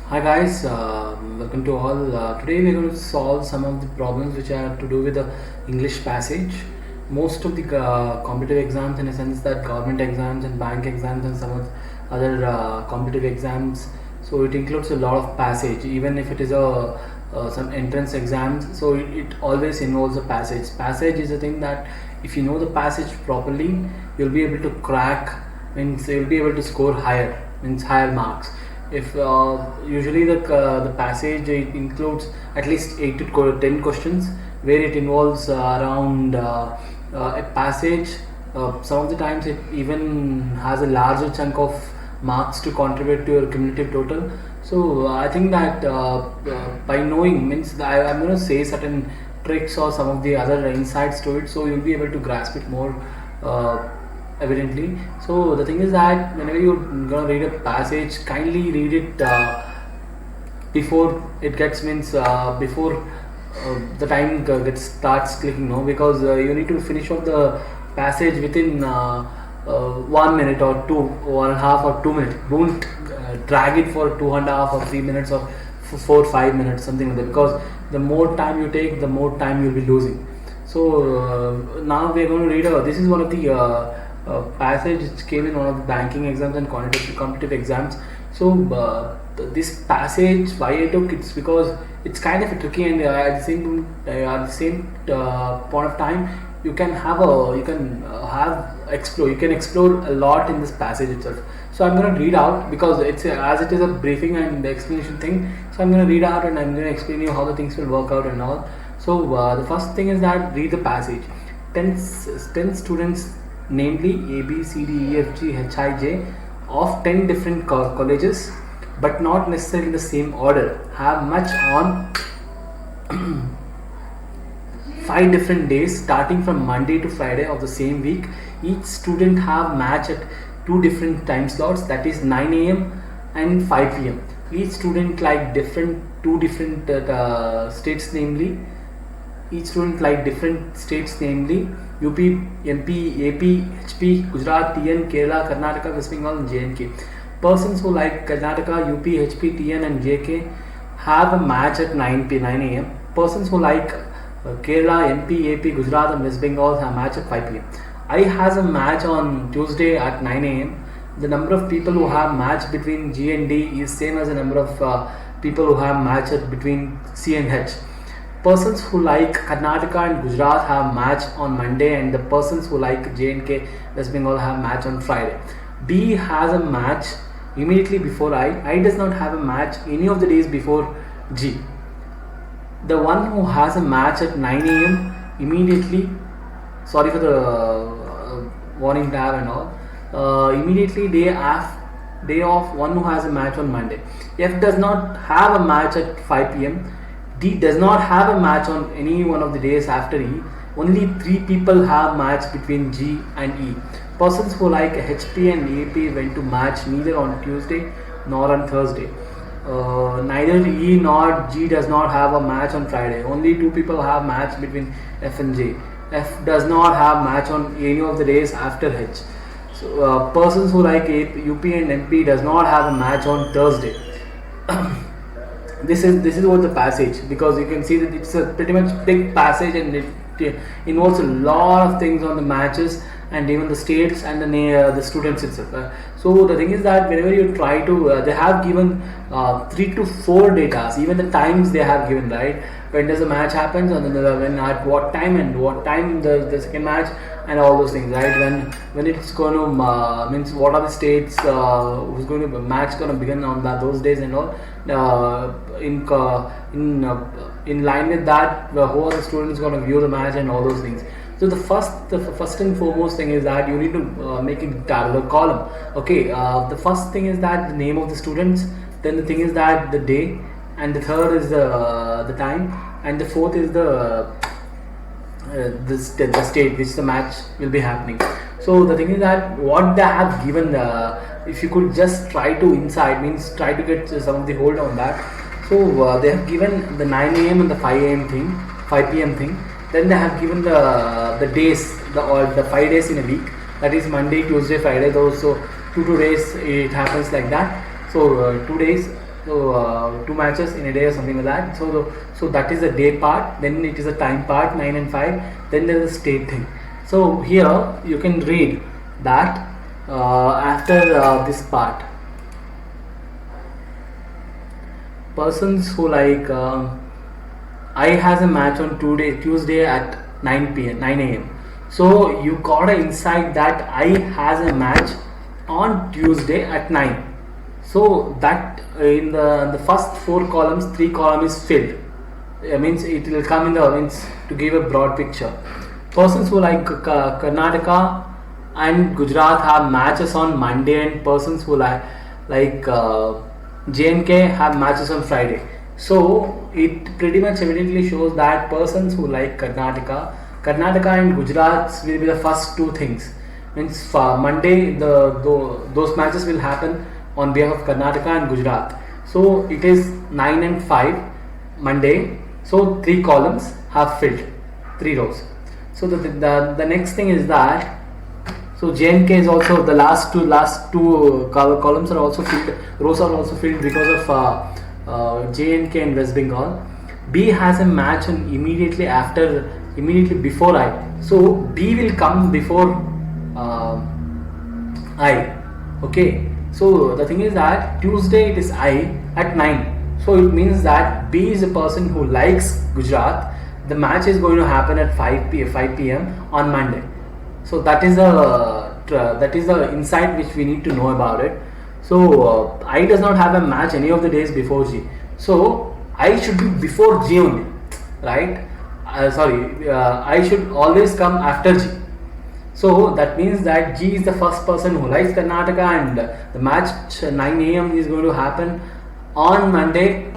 Hi guys, welcome to all. Today we're going to solve some of the problems which are to do with the English passage. Most of the competitive exams, in a sense that government exams and bank exams and some of other competitive exams, so it includes a lot of passage. Even if it is a some entrance exams, so it always involves a passage. Passage is a thing that if you know the passage properly, you'll be able to crack. Means you'll be able to score higher. Means higher marks if usually the passage it includes at least 8 to 10 questions where it involves around a passage. Some of the times it even has a larger chunk of marks to contribute to your cumulative total. So I think that by knowing means I'm going to say certain tricks or some of the other insights to it, so you'll be able to grasp it more uh, evidently. So the thing is that whenever you're gonna read a passage, kindly read it before it gets means before the time gets starts clicking, no, because you need to finish off the passage within 1 minute or two, 1.5 or 2 minutes. Don't drag it for 2.5 or 3 minutes or 4 5 minutes, something like that, because the more time you take, the more time you'll be losing. So now we are going to read. This is one of the passage which came in one of the banking exams and competitive exams. So this passage, why I took it's because it's kind of a tricky, and at the same point of time you can have a you can have explore you can explore a lot in this passage itself. So I'm going to read out because as it is a briefing and the explanation thing. So I'm going to read out and I'm going to explain you how the things will work out and all. So the first thing is that read the passage. 10 students, namely A, B, C, D, E, F, G, H, I, J, of 10 different colleges, but not necessarily in the same order, have much on 5 different days starting from Monday to Friday of the same week. Each student have match at two different time slots, that is 9 a.m. and 5 p.m. Each student like two different states, namely each student like different states, namely UP, MP, AP, HP, Gujarat, TN, Kerala, Karnataka, West Bengal, and JNK. Persons who like Karnataka, UP, HP, TN, and JK have a match at 9 a.m. Persons who like Kerala, MP, AP, Gujarat, and West Bengal have a match at 5 p.m. I has a match on Tuesday at 9 a.m. The number of people who have match between G and D is same as the number of people who have match between C and H. Persons who like Karnataka and Gujarat have match on Monday, and the persons who like J&K, West Bengal have match on Friday. B has a match immediately before I. I does not have a match any of the days before G. The one who has a match at 9 a.m. immediately, sorry for the warning tab and all, immediately day off, one who has a match on Monday. F does not have a match at 5 p.m. D does not have a match on any one of the days after E. Only 3 people have match between G and E. Persons who like HP and AP went to match neither on Tuesday nor on Thursday. Neither E nor G does not have a match on Friday. Only 2 people have match between F and J. F does not have match on any of the days after H. So persons who like UP and MP does not have a match on Thursday. This is what the passage, because you can see that it's a pretty much big passage, and it involves a lot of things on the matches and even the states and the students itself. So the thing is that whenever you try to they have given 3 to 4 datas, even the times they have given, right? When does the match happens, and then when at what time and what time the second match, and all those things, right? When it's going to means what are the states who's going to match going to begin on those days and all. In line with that, who are the students going to view the match and all those things. So the first and foremost thing is that you need to make a tabular column. Okay, the first thing is that the name of the students, then the thing is that the day, and the third is the time, and the fourth is the state which the match will be happening. So the thing is that what they have given, if you could just try to inside, means try to get some of the hold on that. So they have given the 9 a.m. and the 5 a.m. thing, 5 p.m. thing. Then they have given the days, the 5 days in a week. That is Monday, Tuesday, Friday. Those, so 2 days it happens like that. So 2 days So two matches in a day or something like that. So that is the day part. Then it is a time part 9 and 5. Then there is a state thing. So here you can read that after this part, persons who like I has a match on Tuesday at 9 a.m. So you got an insight that I has a match on Tuesday at 9. So that in the first 4 columns, 3 columns is filled. Means it will come in the means to give a broad picture. Persons who like Karnataka and Gujarat have matches on Monday, and persons who like J&K have matches on Friday. So it pretty much evidently shows that persons who like Karnataka and Gujarat will be the first two things. Means for Monday those matches will happen on behalf of Karnataka and Gujarat. So it is 9 and 5 Monday. So 3 columns have filled, 3 rows. So the next thing is that so J&K is also the last two columns are also filled, rows are also filled because of J&K and West Bengal. B has a match immediately before I. So B will come before I. Okay. So the thing is that Tuesday it is I at 9. So it means that B is a person who likes Gujarat. The match is going to happen at 5 p.m. on Monday. So that is the insight which we need to know about it. So I does not have a match any of the days before G. So I should be before G only, right? I should always come after G. So that means that G is the first person who likes Karnataka, and the match 9 a.m. is going to happen on Monday.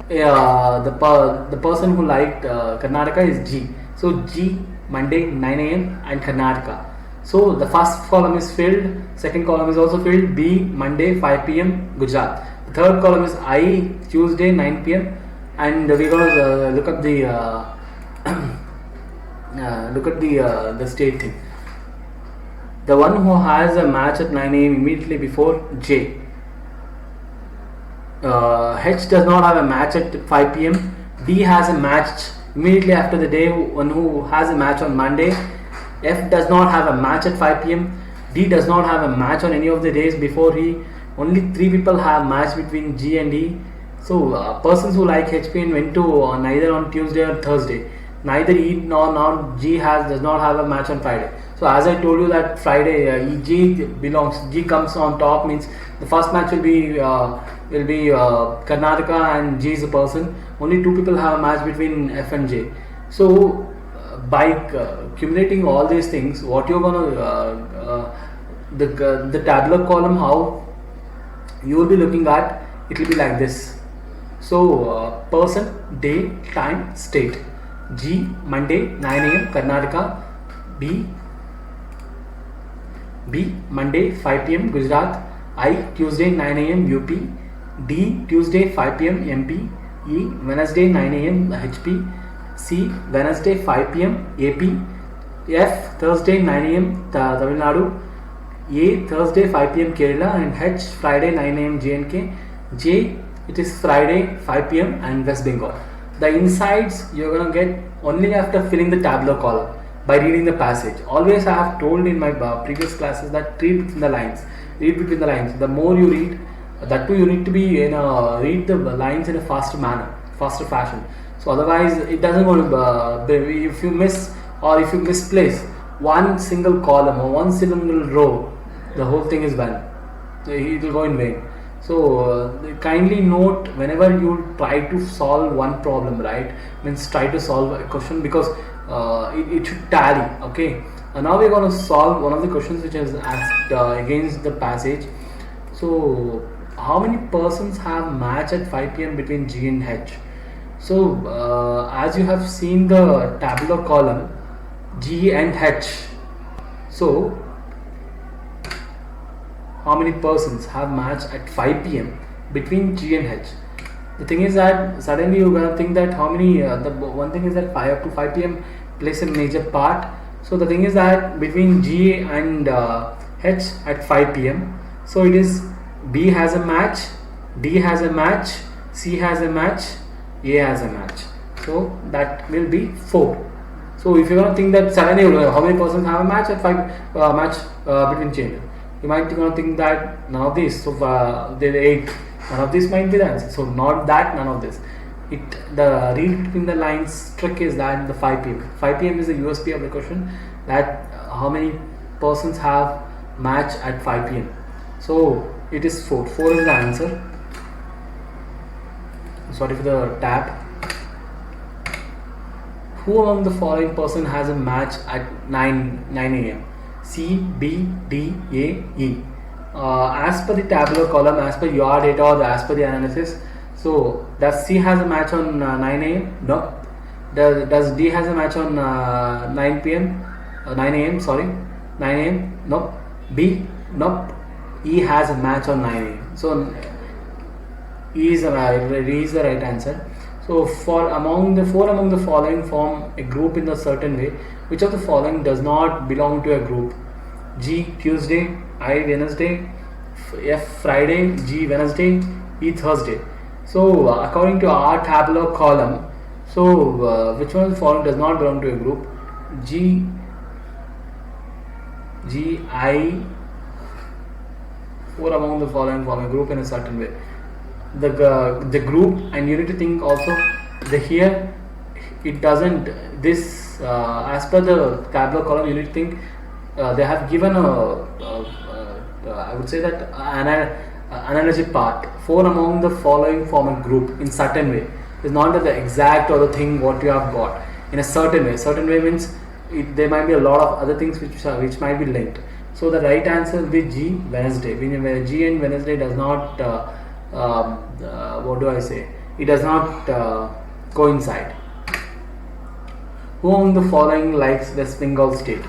The person who liked Karnataka is G. So G Monday 9 a.m. and Karnataka. So the first column is filled, second column is also filled. B Monday 5 p.m. Gujarat. The third column is I Tuesday 9 p.m. and we're gonna look at the state thing. The one who has a match at 9 a.m. immediately before J. H does not have a match at 5 p.m. D has a match immediately after the day one who has a match on Monday. F does not have a match at 5 p.m. D does not have a match on any of the days before he. Only 3 people have match between G and E. So persons who like HPN went to neither on Tuesday or Thursday. Neither E nor G does not have a match on Friday. So as I told you that Friday G comes on top, means the first match will be Karnataka and G is a person. Only 2 people have a match between F and J. So by accumulating all these things, what you're gonna the tabular column, how you will be looking at, it will be like this. So person, day, time, state. G Monday 9 a.m. Karnataka. B Monday 5 p.m. Gujarat. I Tuesday 9 a.m. UP. D Tuesday 5 p.m. MP. E Wednesday 9 a.m. HP. C Wednesday 5 p.m. AP. F Thursday 9 a.m. Tamil Nadu. A Thursday 5 p.m. Kerala, and H Friday 9 a.m. J&K. J it is Friday 5 p.m. and West Bengal. The insights you're gonna get only after filling the tabular column by reading the passage. Always I have told in my previous classes that read between the lines. Read between the lines. The more you read, that too you need to be read the lines in a faster manner, faster fashion. So otherwise it doesn't go to if you miss or if you misplace one single column or one single row, the whole thing is gone. It will go in vain. So kindly note whenever you try to solve one problem, right? Means try to solve a question, because it should tally. Okay. Now we're going to solve one of the questions which is asked against the passage. So how many persons have match at 5 p.m. between G and H? So as you have seen the tabular column G and H. So how many persons have match at 5 p.m. between G and H? The thing is that suddenly you're gonna think that how many. The one thing is that 5 up to 5 p.m. plays a major part. So the thing is that between G and H at 5 p.m. So it is B has a match, D has a match, C has a match, A has a match. So that will be 4. So if you're gonna think that 7, how many persons have a match at 5 match between children? You might gonna think that none of these. So there are 8. None of these might be the answer. So not that, none of this. The read between the lines trick is that the 5 p.m. 5 p.m. is the USP of the question, that how many persons have match at 5 p.m. So it is 4. 4 is the answer. Sorry for the tap. Who among the following person has a match at 9 a.m.? C, B, D, A, E. As per the tabular column, as per your data or as per the analysis, so does C has a match on 9 a.m.? No. Does D has a match on 9 p.m.? 9 a.m. Sorry, 9 a.m. Nope. B, nope. E has a match on 9 a.m. So E is the right answer. So four among the following form a group in a certain way. Which of the following does not belong to a group? G, Tuesday, I, Wednesday, F, Friday, G, Wednesday, E, Thursday. So according to our tabular column, so which one of the following does not belong to a group? G, I, 4 among the following form a group in a certain way. The group, and you need to think also the here it doesn't this as per the tabular column, you need to think they have given I would say that analogy part. 4 among the following form a group in certain way. It's not that the exact or the thing what you have got in a certain way. Certain way means there might be a lot of other things which might be linked. So the right answer will be G, Wednesday. G and Wednesday does not what do I say? It does not coincide. Who among the following likes West Bengal state?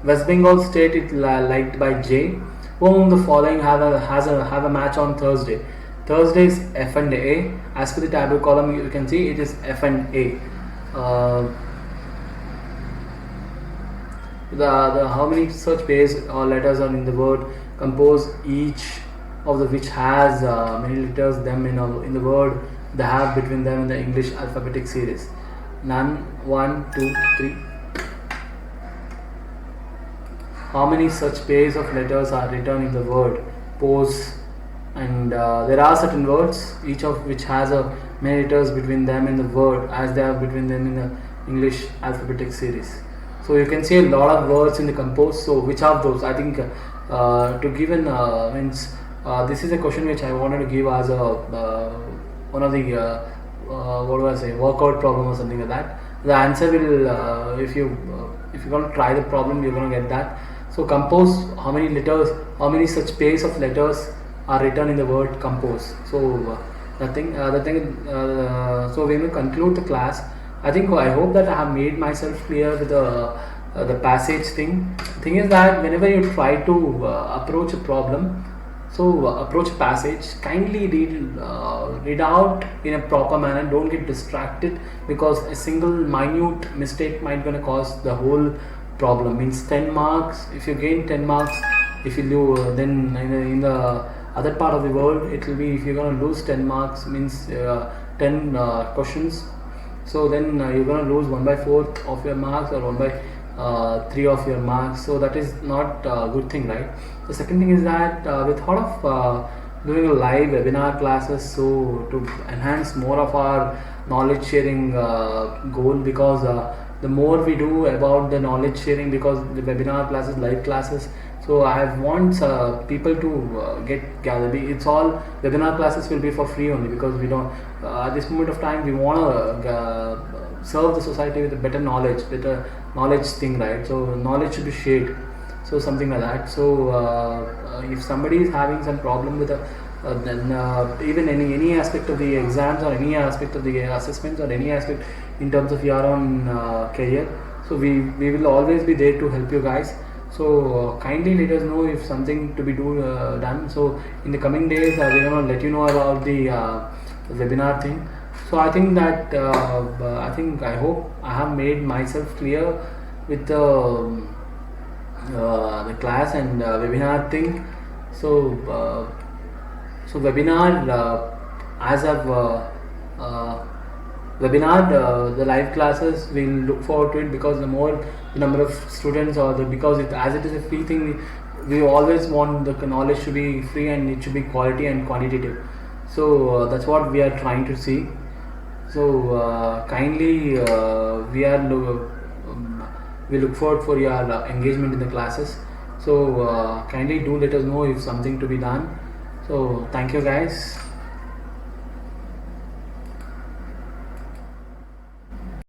West Bengal state is liked by J. Who among the following have a match on Thursday? Thursday is F and A. As per the tabular column, you can see it is F and A. The how many such pairs or letters are in the word compose each of the which has many letters them in the word they have between them in the English alphabetic series? None. 1, 2, 3. How many such pairs of letters are written in the word pose? And there are certain words each of which has many letters between them in the word as they are between them in the English alphabetic series. So you can see a lot of words in the compose. So which of those? I think to give an means this is a question which I wanted to give as a one of the what do I say, workout problem or something like that. The answer will if you're going to try the problem, you're going to get that. So compose, how many letters, how many such pairs of letters are written in the word compose? So so we will conclude the class. I hope that I have made myself clear with the passage thing. The thing is that whenever you try to approach a problem, so approach a passage, kindly read out in a proper manner. Don't get distracted, because a single minute mistake might gonna cause the whole problem. Means 10 marks. If you gain 10 marks, if you lose, then in the other part of the world, it will be if you're gonna lose 10 marks means 10 questions. So then you're gonna lose 1/4 of your marks or 1/3 of your marks. So that is not a good thing, right? The second thing is that we thought of doing a live webinar classes, so to enhance more of our knowledge sharing goal, because the more we do about the knowledge sharing, because the webinar classes, live classes, so I want people to get gathered. It's all webinar classes will be for free only, because we don't at this moment of time we want to serve the society with a better knowledge thing, right? So knowledge should be shared, so something like that. So if somebody is having some problem with then even any aspect of the exams or any aspect of the assessments or any aspect in terms of your own career, so we will always be there to help you guys. So kindly let us know if something to be done. So in the coming days we're going to let you know about the webinar thing. So I think that I hope I have made myself clear with the class and webinar thing. So So webinar, as I've uh, webinar, the live classes, we'll look forward to it, because the more the number of students, or the, because as it is a free thing, we always want the knowledge to be free, and it should be quality and quantitative. So that's what we are trying to see. So kindly, we look forward for your engagement in the classes. So kindly do let us know if something to be done. So thank you guys.